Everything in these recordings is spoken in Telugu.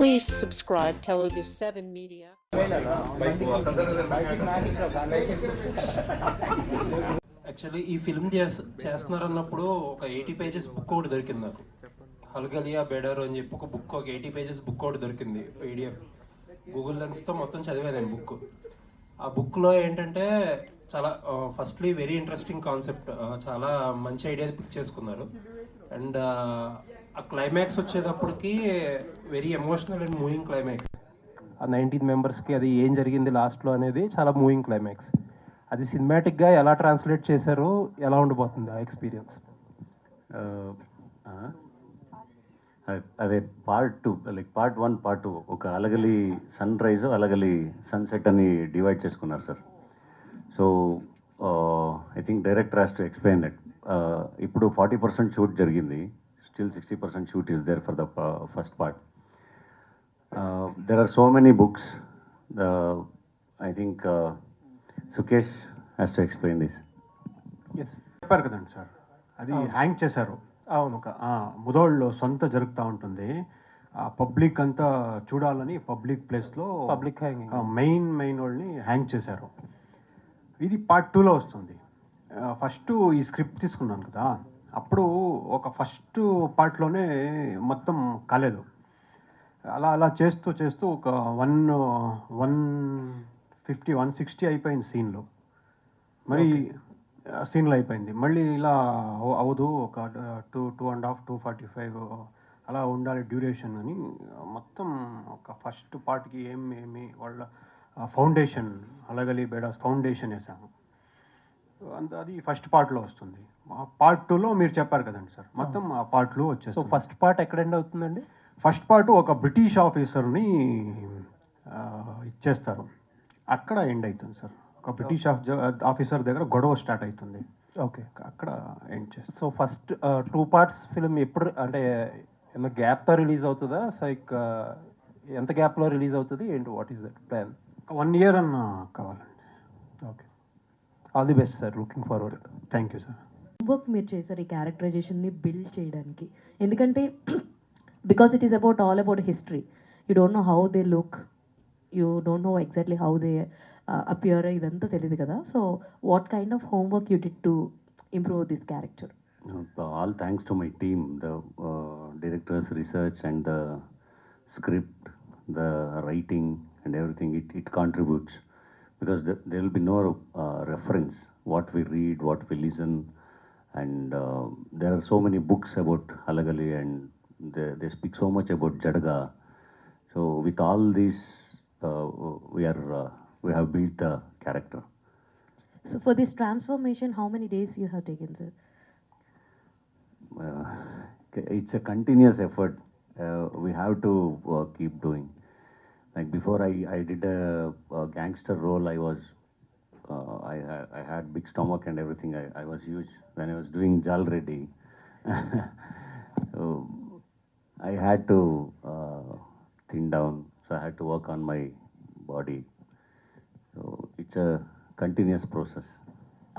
Please subscribe Telugu 7 Media. Actually ఈ ఫిల్మ్ చేస్తున్నారన్నప్పుడు ఒక 80 పేజెస్ బుక్ ఒకటి దొరికింది నాకు. హల్గలియా బెడర్ అని చెప్పి ఒక బుక్, ఒక 80 పేజెస్ బుక్ ఒకటి దొరికింది పీడిఎఫ్. గూగుల్ లెన్స్తో మొత్తం చదివాను నేను బుక్. ఆ బుక్లో ఏంటంటే చాలా ఫస్ట్లీ వెరీ ఇంట్రెస్టింగ్ కాన్సెప్ట్, చాలా మంచి ఐడియా పిక్ చేసుకున్నారు. అండ్ ఆ క్లైమాక్స్ వచ్చేటప్పటికి very emotional and moving climax. ఆ 19 మెంబర్స్కి అది ఏం జరిగింది లాస్ట్లో అనేది చాలా మూవింగ్ క్లైమాక్స్. అది సినిమాటిక్గా ఎలా ట్రాన్స్లేట్ చేశారు, ఎలా ఉండిపోతుంది ఆ ఎక్స్పీరియన్స్? అదే పార్ట్ 2, లైక్ పార్ట్ 1, పార్ట్ 2 ఒక అలగలి సన్ రైజ్, అలగలి సన్సెట్ అని డివైడ్ చేసుకున్నారు sir. So I think director has to explain that. ఇప్పుడు 40% షూట్ జరిగింది, still 60% shoot is there for the first part. There are so many books. I think Sukesh has to explain this. Yes, చెప్పారు కదండి సార్, అది హ్యాంగ్ చేశారు. అవును, ఒక ముదోళ్ళలో సొంత జరుగుతూ ఉంటుంది. పబ్లిక్ అంతా చూడాలని పబ్లిక్ ప్లేస్లో పబ్లిక్ మెయిన్ వాళ్ళని హ్యాంగ్ చేశారు. ఇది పార్ట్ 2లో వస్తుంది. ఫస్ట్ ఈ స్క్రిప్ట్ తీసుకున్నాను కదా, అప్పుడు ఒక ఫస్ట్ పార్ట్లోనే మొత్తం కాలేదు. అలా చేస్తూ ఒక 150-160 అయిపోయింది సీన్లో. మరి సీన్లో అయిపోయింది. మళ్ళీ ఇలా అవదు, ఒక 2.5, 2:45 అలా ఉండాలి డ్యూరేషన్ అని మొత్తం ఒక ఫస్ట్ పార్ట్కి ఏమి వాళ్ళ ఫౌండేషన్, అలగలి బేడాస్ ఫౌండేషన్ వేసాము. అది ఫస్ట్ పార్ట్లో వస్తుంది. పార్ట్ 2లో మీరు చెప్పారు కదండి సార్, మొత్తం ఆ పార్ట్లో వచ్చేసి. సో ఫస్ట్ పార్ట్ ఎక్కడ ఎండ్ అవుతుందండి? ఫస్ట్ పార్ట్ ఒక బ్రిటిష్ ఆఫీసర్ని ఇచ్చేస్తారు, అక్కడ ఎండ్ అవుతుంది సార్. ఒక బ్రిటిష్ ఆఫీసర్ దగ్గర గొడవ స్టార్ట్ అవుతుంది. ఓకే, అక్కడ ఎండ్ చేస్తారు. సో ఫస్ట్ 2 పార్ట్స్ ఫిల్మ్ ఎప్పుడు, అంటే ఏమన్నా గ్యాప్తో రిలీజ్ అవుతుందా? లైక్ ఎంత గ్యాప్లో రిలీజ్ అవుతుంది ఏంటి, what is that plan? 1 year అన్న కావాలండి. Okay, all the best sir, looking forward. Thank you sir. Work మీరు చేశారు ఈ క్యారెక్టరైజేషన్ని బిల్డ్ చేయడానికి, ఎందుకంటే because it is about all about history. You don't know how they look, you don't know exactly how they appear, ఇదంతా తెలియదు కదా. So what kind of homework you did to improve this character? All thanks to my team, the directors, research and the script, the writing and everything. It contributes because there will be no reference what we read, what we listen, and there are so many books about Halagali and they speak so much about Jadaga. So with all this, we have built the character. So for this transformation, how many days you have taken, sir? It's a continuous effort. We have to keep doing. Like before, I did a gangster role. I had big stomach and everything. I was huge when I was doing Jal Reddy. So I had to thin down. So I had to work on my body. So it's a continuous process.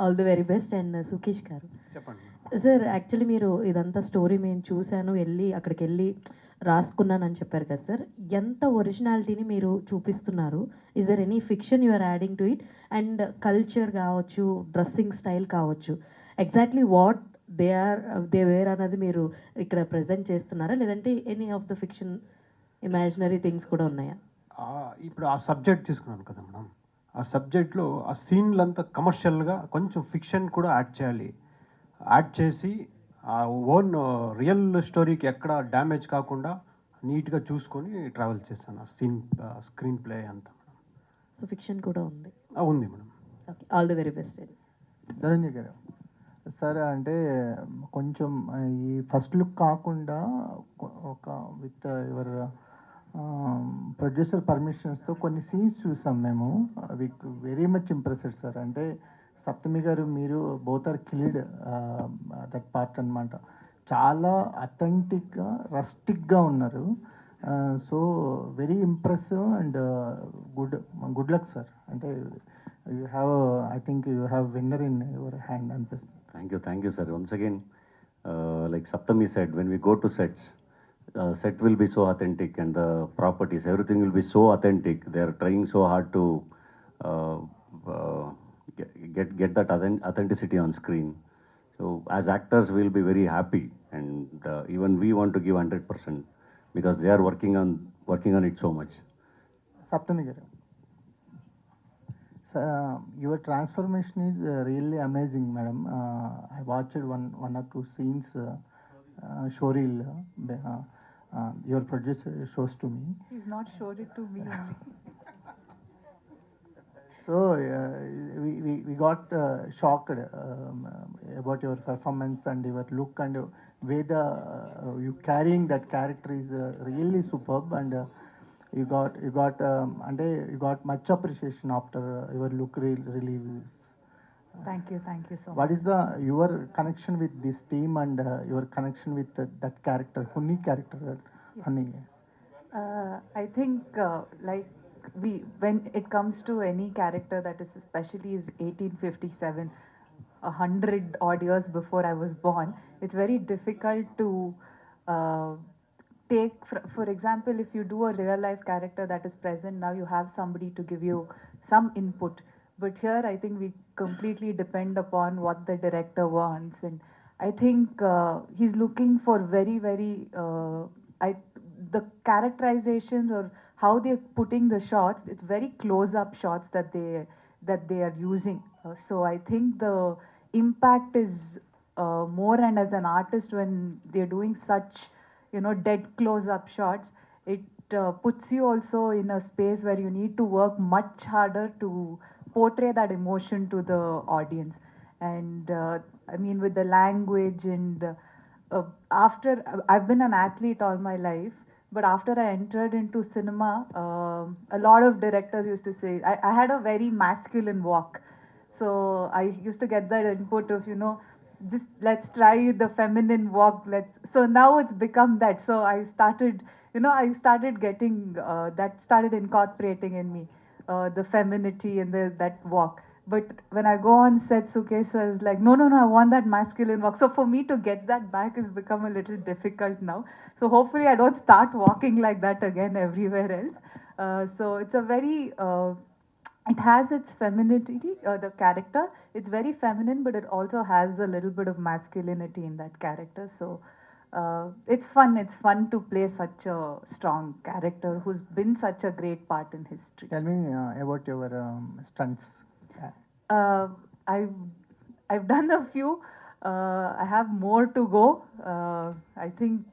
All the very best. And Sukesh గారు చెప్పండి సార్, యాక్చువల్లీ మీరు ఇదంతా స్టోరీ మేము చూశాను, అక్కడికి వెళ్ళి రాసుకున్నానని చెప్పారు కదా సార్, ఎంత ఒరిజినాలిటీని మీరు చూపిస్తున్నారు? Is there any fiction you are adding to it? And culture కావచ్చు, డ్రెస్సింగ్ స్టైల్ కావచ్చు, ఎగ్జాక్ట్లీ వాట్ దే వేర్ అన్నది మీరు ఇక్కడ ప్రజెంట్ చేస్తున్నారా, లేదంటే any of the fiction imaginary things కూడా ఉన్నాయా? ఇప్పుడు ఆ సబ్జెక్ట్ తీసుకున్నాను కదా మేడం, ఆ సబ్జెక్ట్లో ఆ సీన్లంతా కమర్షియల్గా కొంచెం ఫిక్షన్ కూడా యాడ్ చేసి ఆ ఓన్ రియల్ స్టోరీకి ఎక్కడ డ్యామేజ్ కాకుండా నీట్గా చూసుకొని ట్రావెల్ చేశాను ఆ స్క్రీన్ ప్లే అంతా మేడం. సో ఫిక్షన్ కూడా ఉంది? ఉంది madam. Okay, all the very best. Dhananjay గారు సార్, అంటే కొంచెం ఈ ఫస్ట్ లుక్ కాకుండా ఒక విత్ యువర్ ప్రొడ్యూసర్ పర్మిషన్స్తో కొన్ని సీన్స్ చూసాం మేము. అవి వెరీ మచ్ ఇంప్రెస్డ్ సార్. అంటే సప్తమి గారు, మీరు both are killed that part అనమాట. చాలా అథెంటిక్గా, రస్టిక్గా ఉన్నారు. So very impressive and good luck sir. అంటే you have, I think you have winner in your hand అనిపిస్తుంది. Thank you sir. Once again, like Saptami said, when we go to sets, set will be so authentic and the properties, everything will be so authentic. They are trying so hard to uh, uh, get that authenticity on screen. So as actors, we'll be very happy, and even we want to give 100% because they are working on it so much. Saptami garu. Your transformation is really amazing, madam. I watched one or two scenes. Shoril, your producer, shows to me. He's not showed it to me only. So we got shocked about your performance and your look and way you carrying that character is really superb, and you got much appreciation after your look release. Thank you so much. What is your connection with this team and your connection with that character, Hunni character, Hunni? I think when it comes to any character that is especially is 1857, 100 odd years before I was born, it's very difficult to uh, take. For example, if you do a real life character that is present now, you have somebody to give you some input. But here, I think we completely depend upon what the director wants, and I think he's looking for very, very. The characterizations or how they're putting the shots, it's very close-up shots that they are using. So I think the impact is more, and as an artist, when they're doing such, dead close-up shots, it puts you also in a space where you need to work much harder to portray that emotion to the audience. And I mean, with the language and after I've been an athlete all my life, but after I entered into cinema, a lot of directors used to say I had a very masculine walk. So I used to get that input of, just let's try the feminine walk. So now it's become that. So I started getting that started incorporating in me the femininity and that walk. But when I go on set, Sukesa is like, no, I want that masculine walk. So for me to get that back has become a little difficult now. So hopefully I don't start walking like that again everywhere else. So it's a very, it has its femininity, the character. It's very feminine, but it also has a little bit of masculinity in that character. So it's fun. It's fun to play such a strong character who's been such a great part in history. Tell me about your stunts. Uh, I've done a few. I have more to go. I think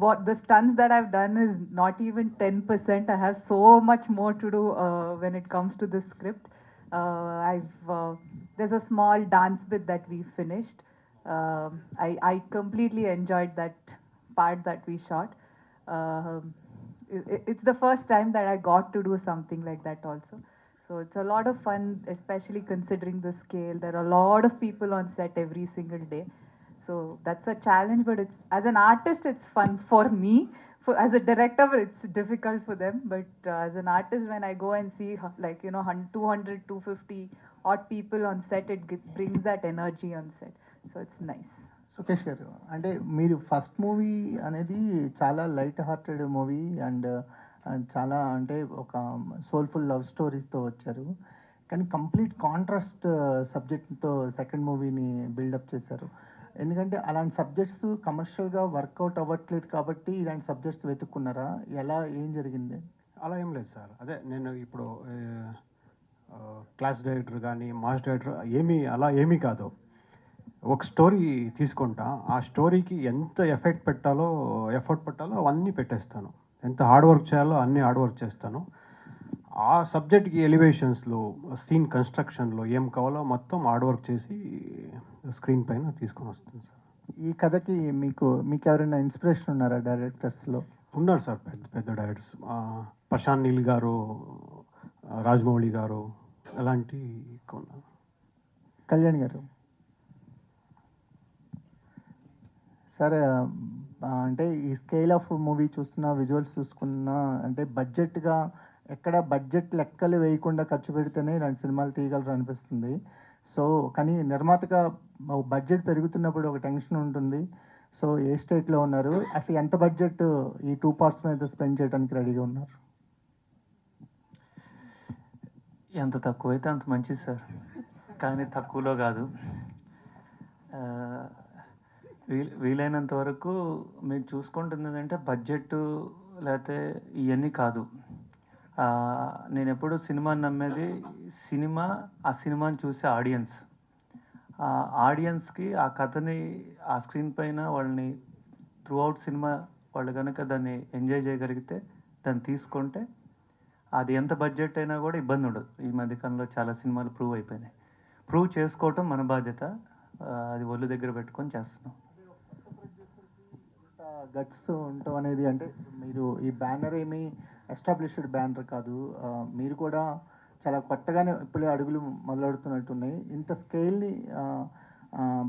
what the stunts that I've done is not even 10%. I have so much more to do when it comes to the script. There's a small dance bit that we finished. I completely enjoyed that part that we shot. It's the first time that I got to do something like that also. So it's a lot of fun, especially considering the scale. There are a lot of people on set every single day. So that's a challenge, but it's, as an artist, it's fun for me. As a director, it's difficult for them. But as an artist, when I go and see 200, 250 odd people on set, it brings that energy on set. So it's nice. Sukesh గారు, అంటే మీరు ఫస్ట్ మూవీ అనేది చాలా లైట్ హార్టెడ్ మూవీ అండ్ చాలా అంటే ఒక సోల్ఫుల్ లవ్ స్టోరీస్తో వచ్చారు, కానీ కంప్లీట్ కాంట్రాస్ట్ సబ్జెక్ట్తో సెకండ్ మూవీని బిల్డప్ చేశారు. ఎందుకంటే అలాంటి సబ్జెక్ట్స్ కమర్షియల్గా వర్కౌట్ అవ్వట్లేదు కాబట్టి ఇలాంటి సబ్జెక్ట్స్ వెతుక్కున్నారా, ఎలా, ఏం జరిగింది? అలా ఏం లేదు సార్. అదే నేను ఇప్పుడు క్లాస్ డైరెక్టర్ కానీ మాస్ డైరెక్టర్ ఏమీ కాదు. ఒక స్టోరీ తీసుకుంటా, ఆ స్టోరీకి ఎంత ఎఫర్ట్ పెట్టాలో అవన్నీ పెట్టేస్తాను. ఎంత హార్డ్ వర్క్ చేయాలో అన్నీ హార్డ్ వర్క్ చేస్తాను. ఆ సబ్జెక్ట్కి ఎలివేషన్స్లో, సీన్ కన్స్ట్రక్షన్లో ఏం కావాలో మొత్తం హార్డ్ వర్క్ చేసి స్క్రీన్ పైన తీసుకొని వస్తాను సార్. ఈ కథకి మీకు ఎవరైనా ఇన్స్పిరేషన్ ఉన్నారా డైరెక్టర్స్లో? ఉన్నారు సార్, పెద్ద డైరెక్టర్స్. ప్రశాంత్ నీల్ గారు, రాజమౌళి గారు, అలాంటి ఉన్నారు. కళ్యాణ్ గారు సార్, అంటే ఈ స్కేల్ ఆఫ్ మూవీ చూస్తున్నా, విజువల్స్ చూసుకున్నా, అంటే బడ్జెట్గా ఎక్కడ బడ్జెట్ లెక్కలు వేయకుండా ఖర్చు పెడితేనే ఇలాంటి సినిమాలు తీయగలరు అనిపిస్తుంది. సో కానీ నిర్మాతగా బడ్జెట్ పెరుగుతున్నప్పుడు ఒక టెన్షన్ ఉంటుంది. సో ఏ స్టేట్లో ఉన్నారు, అసలు ఎంత బడ్జెట్ ఈ 2 పార్ట్స్ మీద స్పెండ్ చేయడానికి రెడీగా ఉన్నారు? ఎంత తక్కువైతే అంత మంచిది సార్, కానీ తక్కువలో కాదు. ఆ, వీలైనంత వరకు మీరు చూసుకుంటుంది ఏంటంటే బడ్జెట్ లేకపోతే ఇవన్నీ కాదు. నేను ఎప్పుడు సినిమాని నమ్మేది ఆ సినిమాని చూసే ఆడియన్స్. ఆ ఆడియన్స్కి ఆ కథని ఆ స్క్రీన్ పైన వాళ్ళని త్రూ అవుట్ సినిమా వాళ్ళు కనుక దాన్ని ఎంజాయ్ చేయగలిగితే, దాన్ని తీసుకుంటే అది ఎంత బడ్జెట్ అయినా కూడా ఇబ్బంది ఉండదు. ఈ మధ్యకాలంలో చాలా సినిమాలు ప్రూవ్ అయిపోయినాయి. ప్రూవ్ చేసుకోవటం మన బాధ్యత. అది ఒళ్ళు దగ్గర పెట్టుకొని చేస్తున్నాం. గట్స్ ఉండటం అనేది అంటే మీరు ఈ బ్యానర్ ఏమి ఎస్టాబ్లిష్డ్ బ్యానర్ కాదు, మీరు కూడా చాలా కొత్తగానే ఇప్పుడే అడుగులు మొదలెడుతున్నట్టున్నాయి. ఇంత స్కేల్ని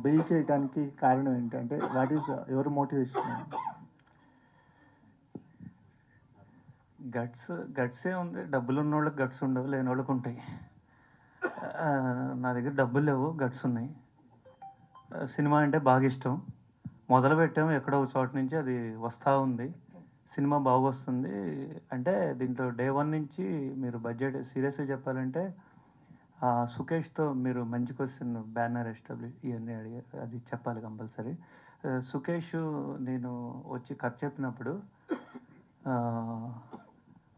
బిల్డ్ చేయడానికి కారణం ఏంటి? అంటే వాట్ ఈస్ యువర్ మోటివేషన్? గట్సే ఉంది. డబ్బులు ఉన్న వాళ్ళకి గట్స్ ఉండవు, లేని వాళ్ళకి ఉంటాయి. నా దగ్గర డబ్బులు లేవు, గట్స్ ఉన్నాయి. సినిమా అంటే బాగా ఇష్టం. మొదలు పెట్టాము ఎక్కడో ఒక చోట నుంచి, అది వస్తూ ఉంది. సినిమా బాగా వస్తుంది. అంటే దీంట్లో డే 1 నుంచి మీరు బడ్జెట్ సీరియస్గా చెప్పాలంటే సుకేష్తో మీరు మంచి క్వశ్చన్, బ్యానర్ ఎస్టాబ్లిష్ ఇవన్నీ అడిగారు, అది చెప్పాలి కంపల్సరీ. సుకేష్ నేను వచ్చి కథ చెప్పినప్పుడు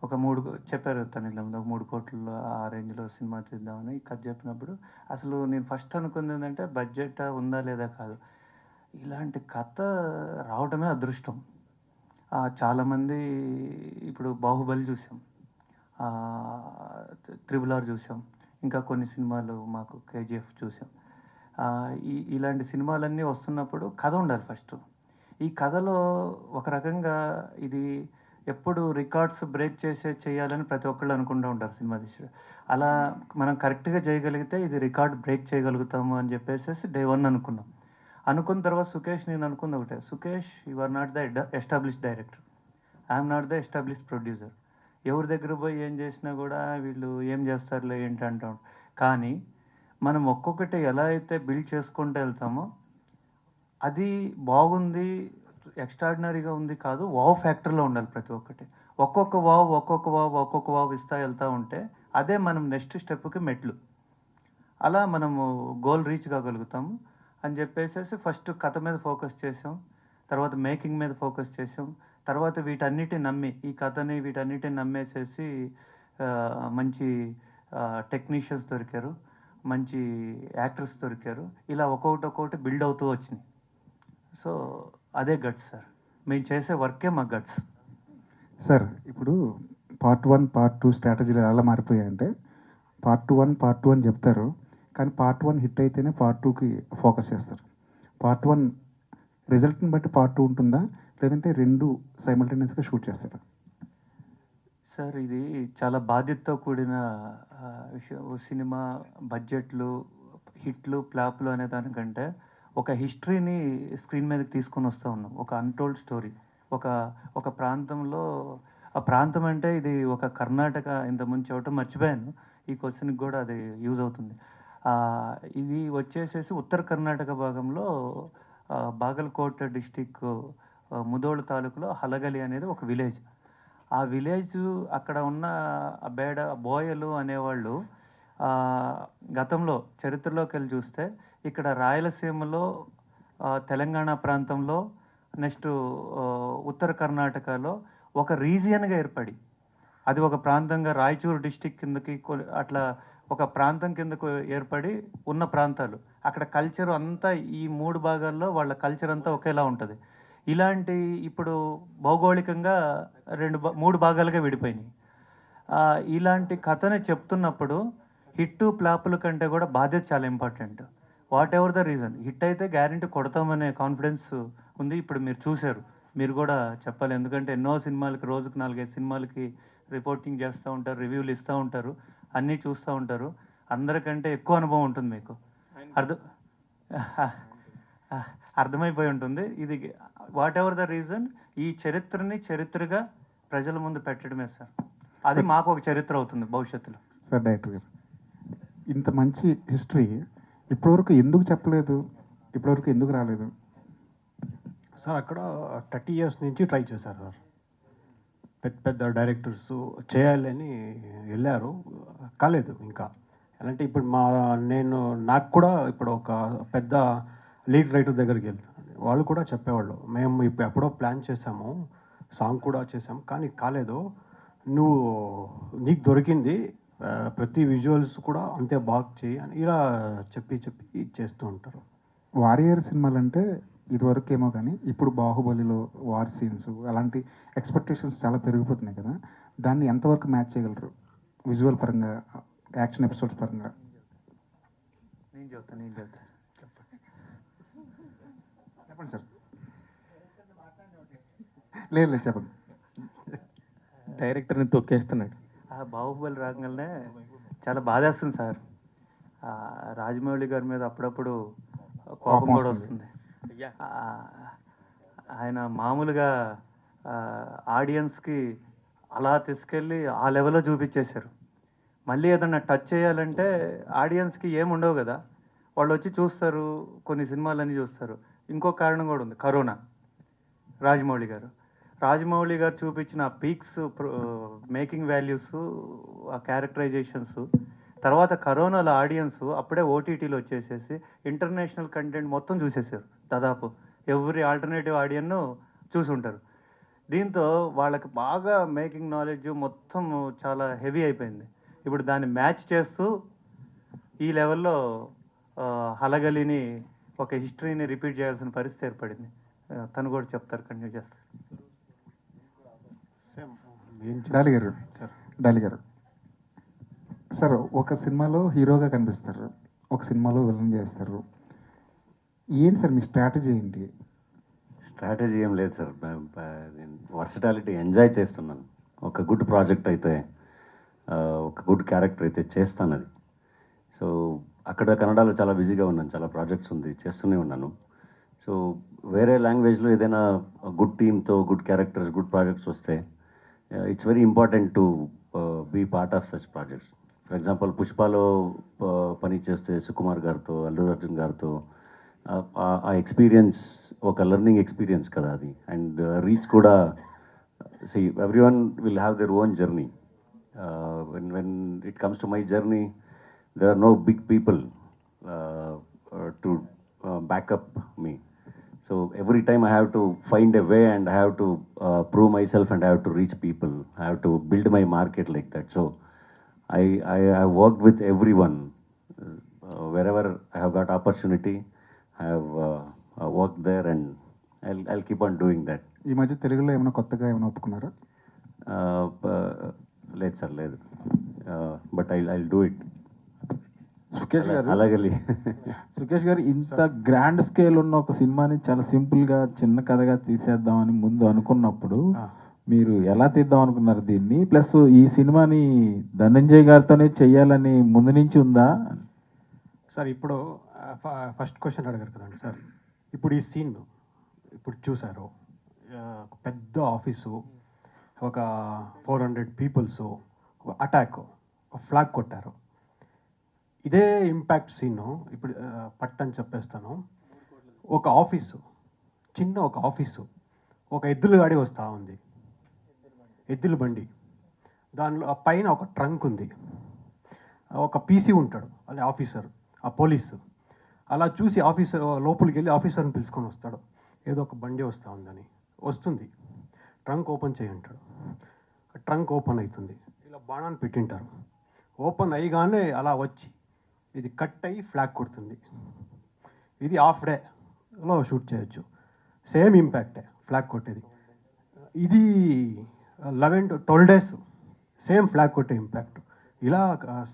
ఒక 3 చెప్పారు తను, ఇలా 3 కోట్ల ఆ రేంజ్లో సినిమా తీద్దామని కథ చెప్పినప్పుడు అసలు నేను ఫస్ట్ అనుకుంది ఏంటంటే బడ్జెట్ ఉందా లేదా కాదు, ఇలాంటి కథ రావడమే అదృష్టం. చాలామంది ఇప్పుడు బాహుబలి చూసాం, త్రిబుల్ ఆర్ చూసాం, ఇంకా కొన్ని సినిమాలు మాకు కేజీఎఫ్ చూసాం. ఇలాంటి సినిమాలన్నీ వస్తున్నప్పుడు కథ ఉండాలి ఫస్ట్. ఈ కథలో ఒక రకంగా ఇది ఎప్పుడు రికార్డ్స్ బ్రేక్ చేయాలని ప్రతి ఒక్కళ్ళు అనుకుంటూ ఉంటారు సినిమా తీసారు. అలా మనం కరెక్ట్గా చేయగలిగితే ఇది రికార్డ్ బ్రేక్ చేయగలుగుతాము అని చెప్పేసి డే 1 అనుకున్నాం. అనుకున్న తర్వాత సుకేష్ నేను అనుకుంది ఒకటే, Sukesh you are not the established director, I'm not the established producer. ఎవరి దగ్గర పోయి ఏం చేసినా కూడా వీళ్ళు ఏం చేస్తారులే ఏంటి అంటాం. కానీ మనం ఒక్కొక్కటి ఎలా అయితే బిల్డ్ చేసుకుంటూ వెళ్తామో అది బాగుంది, ఎక్స్ట్రాడినరీగా ఉంది కాదు, వావ్ ఫ్యాక్టర్లో ఉండాలి ప్రతి ఒక్కటి. ఒక్కొక్క వావ్ ఇస్తా వెళ్తూ ఉంటే అదే మనం నెక్స్ట్ స్టెప్కి మెట్లు. అలా మనము గోల్ రీచ్ కాగలుగుతాము అని చెప్పేసి ఫస్ట్ కథ మీద ఫోకస్ చేసాం, తర్వాత మేకింగ్ మీద ఫోకస్ చేసాం, తర్వాత వీటన్నిటిని నమ్మి ఈ కథని వీటన్నిటిని నమ్మేసేసి మంచి టెక్నీషియన్స్ దొరికారు, మంచి యాక్టర్స్ దొరికారు. ఇలా ఒక్కొక్కటి బిల్డ్ అవుతూ వచ్చినాయి. సో అదే గట్స్ సార్, మేము చేసే వర్కే మా గట్స్. సార్ ఇప్పుడు పార్ట్ 1 పార్ట్ 2 స్ట్రాటజీలు ఎలా మారిపోయాయంటే పార్ట్ 1 అని చెప్తారు, కానీ పార్ట్ 1 హిట్ అయితేనే పార్ట్ 2కి ఫోకస్ చేస్తారు. పార్ట్ 1 రిజల్ట్ని బట్టి పార్ట్ 2 ఉంటుందా, లేదంటే 2 సైమల్టేనియస్గా షూట్ చేస్తారా? సార్ ఇది చాలా బాధ్యతతో కూడిన విషయం. సినిమా బడ్జెట్లు, హిట్లు, ఫ్లాప్లు అనే దానికంటే ఒక హిస్టరీని స్క్రీన్ మీదకి తీసుకొని వస్తూ ఉన్నాం. ఒక అన్టోల్డ్ స్టోరీ, ఒక ప్రాంతంలో, ఆ ప్రాంతం అంటే ఇది ఒక కర్ణాటక. ఇంతకుముందు చెప్పటం మర్చిపోయాను, ఈ క్వశ్చన్కి కూడా అది యూజ్ అవుతుంది. ఇది వచ్చేసేసి ఉత్తర కర్ణాటక భాగంలో బాగల్కోట్ డిస్టిక్ ముదోళ తాలూకులో హలగలి అనేది ఒక విలేజ్. ఆ విలేజ్ అక్కడ ఉన్న బోయలు అనేవాళ్ళు గతంలో చరిత్రలోకి వెళ్ళి చూస్తే ఇక్కడ రాయలసీమలో, తెలంగాణ ప్రాంతంలో, నెక్స్ట్ ఉత్తర కర్ణాటకలో ఒక రీజియన్గా ఏర్పడి అది ఒక ప్రాంతంగా రాయచూరు డిస్టిక్ కిందకి అట్లా ఒక ప్రాంతం కిందకు ఏర్పడి ఉన్న ప్రాంతాలు. అక్కడ కల్చర్ అంతా ఈ 3 భాగాల్లో వాళ్ళ కల్చర్ అంతా ఒకేలా ఉంటుంది. ఇలాంటి ఇప్పుడు భౌగోళికంగా 3 భాగాలుగా విడిపోయినాయి. ఇలాంటి కథని చెప్తున్నప్పుడు హిట్ ఫ్లాపుల కంటే కూడా బాధ్యత చాలా important. What ever the reason, hit అయితే గ్యారెంటీ కొడతామనే కాన్ఫిడెన్స్ ఉంది. ఇప్పుడు మీరు చూశారు, మీరు కూడా చెప్పాలి, ఎందుకంటే ఎన్నో సినిమాలకి, రోజుకు 4-5 సినిమాలకి రిపోర్టింగ్ చేస్తూ ఉంటారు, రివ్యూలు ఇస్తూ ఉంటారు, అన్నీ చూస్తూ ఉంటారు. అందరికంటే ఎక్కువ అనుభవం ఉంటుంది మీకు, అర్థమైపోయి ఉంటుంది. ఇది వాట్ ఎవర్ ద రీజన్, ఈ చరిత్రగా ప్రజల ముందు పెట్టడమే సార్. అది మాకు ఒక చరిత్ర అవుతుంది భవిష్యత్తులో. సార్ డైరెక్టర్ గారు, ఇంత మంచి హిస్టరీ ఇప్పటివరకు ఎందుకు చెప్పలేదు, ఇప్పటివరకు ఎందుకు రాలేదు? సార్ అక్కడ 30 years నుంచి ట్రై చేశారు సార్. పెద్ద పెద్ద డైరెక్టర్స్ చేయాలని వెళ్ళారు, కాలేదు ఇంకా. అంటే ఇప్పుడు నాకు కూడా ఇప్పుడు ఒక పెద్ద లీడ్ రైటర్ దగ్గరికి వెళ్తాను, వాళ్ళు కూడా చెప్పేవాళ్ళు, మేము ఇప్పుడు ఎప్పుడో ప్లాన్ చేసాము, సాంగ్ కూడా చేసాము, కానీ కాలేదు, నీకు దొరికింది, ప్రతి విజువల్స్ కూడా అంతే బాగా చేయి అని ఇలా చెప్పి చేస్తూ ఉంటారు. వారియర్ సినిమాలు అంటే ఇదివరకు ఏమో కానీ ఇప్పుడు బాహుబలిలో వార్ సీన్స్ అలాంటి ఎక్స్పెక్టేషన్స్ చాలా పెరిగిపోతున్నాయి కదా, దాన్ని ఎంతవరకు మ్యాచ్ చేయగలరు విజువల్ పరంగా, యాక్షన్ ఎపిసోడ్స్ పరంగా? నేను చెప్తాను చెప్పండి సార్. లేదు చెప్పండి. డైరెక్టర్ని తొక్కేస్తున్నాడు. బాహుబలి రాగానే చాలా బాధేస్తుంది సార్. రాజమౌళి గారి మీద అప్పుడప్పుడు కోపం కూడా వస్తుంది. ఆయన మామూలుగా ఆడియన్స్కి అలా తీసుకెళ్ళి ఆ లెవెల్లో చూపించేశారు. మళ్ళీ ఏదన్నా టచ్ చేయాలంటే ఆడియన్స్కి ఏముండవు కదా, వాళ్ళు వచ్చి చూస్తారు, కొన్ని సినిమాలన్నీ చూస్తారు. ఇంకో కారణం కూడా ఉంది, కరోనా. రాజమౌళి గారు చూపించిన పీక్స్, మేకింగ్ వాల్యూస్, ఆ క్యారెక్టరైజేషన్స్, తర్వాత కరోనాలో ఆడియన్స్ అప్పుడే ఓటీటీలో వచ్చేసేసి ఇంటర్నేషనల్ కంటెంట్ మొత్తం చూసేసారు. దాదాపు ఎవ్రీ ఆల్టర్నేటివ్ ఆడియన్ చూసి ఉంటారు. దీంతో వాళ్ళకి బాగా మేకింగ్ నాలెడ్జ్ మొత్తం చాలా హెవీ అయిపోయింది. ఇప్పుడు దాన్ని మ్యాచ్ చేస్తూ ఈ లెవెల్లో హలగలిని ఒక హిస్టరీని రిపీట్ చేయాల్సిన పరిస్థితి ఏర్పడింది. తను కూడా చెప్తారు, కంటిన్యూ చేస్తారు. డాలి గారు సార్, ఒక సినిమాలో హీరోగా కనిపిస్తారు, ఒక సినిమాలో విలన్ చేస్తారు. ఏంటి సార్ మీ స్ట్రాటజీ ఏంటి? స్ట్రాటజీ ఏం లేదు సార్, వర్సటాలిటీ ఎంజాయ్ చేస్తున్నాను. ఒక గుడ్ ప్రాజెక్ట్ అయితే, ఒక గుడ్ క్యారెక్టర్ అయితే చేస్తాను అది. సో అక్కడ కన్నడలో చాలా బిజీగా ఉన్నాను, చాలా ప్రాజెక్ట్స్ ఉంది, చేస్తూనే ఉన్నాను. సో వేరే లాంగ్వేజ్లో ఏదైనా గుడ్ టీమ్తో గుడ్ క్యారెక్టర్స్, గుడ్ ప్రాజెక్ట్స్ వస్తే it's very important to be part of such projects. For example పుష్పలో పని చేస్తే సుకుమార్ గారితో, అల్లు అర్జున్ గారితో, ఆ ఎక్స్పీరియన్స్ ఒక లెర్నింగ్ ఎక్స్పీరియన్స్ కదా అది. అండ్ రీచ్ కూడా, see every one will have their own journey. When it comes to my journey, there are no big people to back up me. So every time I have to find a way, and I have to prove myself, and I have to reach people. I have to build my market like that. So I have worked with everyone. Wherever I have got opportunity, I have worked there, and I'll keep on doing that. ఈ మధ్య తెలుగులో ఏమైనా కొత్తగా ఏమైనా ఒప్పుకున్నారా? లేదు సార్, లేదు. But I'll do it. Sukesh గారు ఇంత గ్రాండ్ స్కేల్ ఉన్న ఒక సినిమాని చాలా సింపుల్గా చిన్న కథగా తీసేద్దామని ముందు అనుకున్నప్పుడు మీరు ఎలా తీద్దాం అనుకున్నారు దీన్ని? ప్లస్ ఈ సినిమాని ధనంజయ్ గారితోనే చెయ్యాలని ముందు నుంచి ఉందా? సార్ ఇప్పుడు ఫస్ట్ క్వశ్చన్ అడిగారు కదండి సార్. ఇప్పుడు ఈ సీన్ ఇప్పుడు చూసారు, పెద్ద ఆఫీసు, ఒక 400 పీపుల్స్, అటాక్, ఫ్లాగ్ కొట్టారు. ఇదే ఇంపాక్ట్ సీను ఇప్పుడు పట్టని చెప్పేస్తాను. ఒక ఆఫీసు, చిన్న ఒక ఆఫీసు, ఒక ఎద్దుల గాడి వస్తూ ఉంది, ఎద్దుల బండి, దానిలో పైన ఒక ట్రంక్ ఉంది, ఒక పీసీ ఉంటాడు అదే ఆఫీసర్, ఆ పోలీసు. అలా చూసి ఆఫీసర్ లోపలికి వెళ్ళి ఆఫీసర్ని పిలుచుకొని వస్తాడు, ఏదో ఒక బండి వస్తూ ఉందని. వస్తుంది, ట్రంక్ ఓపెన్ చేయంటాడు, ట్రంక్ ఓపెన్ అవుతుంది, ఇలా బాణాన్ని పెట్టింటారు. ఓపెన్ అయ్యగానే అలా వచ్చి ఇది కట్ అయ్యి ఫ్లాగ్ కొడుతుంది. ఇది హాఫ్ డేలో షూట్ చేయొచ్చు, సేమ్ ఇంపాక్టే ఫ్లాగ్ కొట్టేది. ఇది 11 to 12 days సేమ్ ఫ్లాగ్ కొట్టే ఇంపాక్ట్. ఇలా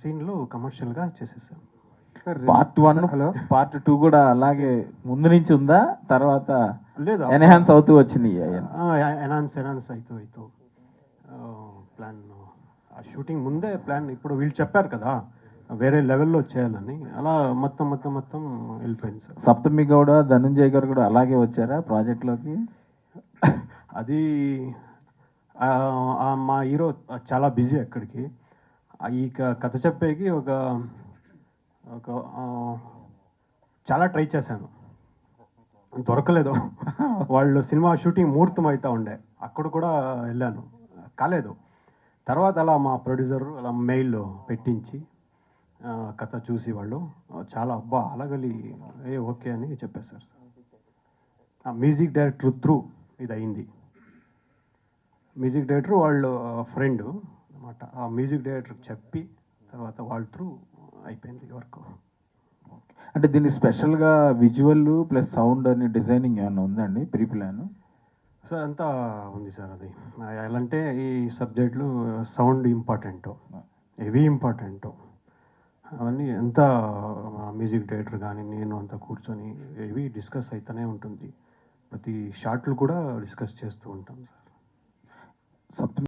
సీన్లో కమర్షియల్గా చేసేసాం. పార్ట్ 1, పార్ట్ 2 కూడా అలాగే ముందు నుంచి ఉందా, తర్వాత లేదు ఎన్హాన్స్ అవుతూ వచ్చినాయి? ఎనాన్స్ అవుతూ ప్లాన్, ఆ షూటింగ్ ముందే ప్లాన్. ఇప్పుడు వీళ్ళు చెప్పారు కదా వేరే లెవెల్లో చేయాలని, అలా మొత్తం వెళ్ళిపోయింది సార్. సప్తమి గౌడ, ధనంజయ్ గారు కూడా అలాగే వచ్చారా ప్రాజెక్ట్లోకి? అది మా హీరో చాలా బిజీ అక్కడికి. ఈ కథ చెప్పేకి ఒక చాలా ట్రై చేశాను, దొరకలేదు. వాళ్ళు సినిమా షూటింగ్ ముహూర్తం అవుతా ఉండే, అక్కడ కూడా వెళ్ళాను, కాలేదు. తర్వాత అలా మా ప్రొడ్యూసర్ అలా మెయిల్ పెట్టించి కథ చూసి వాళ్ళు చాలా అబ్బా అలగలి ఓకే అని చెప్పేశారు సార్. ఆ మ్యూజిక్ డైరెక్టర్ త్రూ ఇది అయింది. మ్యూజిక్ డైరెక్టర్ వాళ్ళు ఫ్రెండ్ అనమాట. ఆ మ్యూజిక్ డైరెక్టర్కి చెప్పి తర్వాత వాళ్ళ త్రూ అయిపోయింది వర్క్. అంటే దీన్ని స్పెషల్గా విజువల్ ప్లస్ సౌండ్ అని డిజైనింగ్ ఏమైనా ఉందండి ప్రీ ప్లాన్? సార్ అంతా ఉంది సార్. అది ఎలా అంటే ఈ సబ్జెక్టులు సౌండ్ ఇంపార్టెంట్, హెవీ ఇంపార్టెంట్, అవన్నీ ఎంత మ్యూజిక్ డైరెక్టర్ కానీ నేను అంతా కూర్చొని హెవీ డిస్కస్ అవుతూనే ఉంటుంది. ప్రతి షాట్లు కూడా డిస్కస్ చేస్తూ ఉంటాం సార్. సప్తమి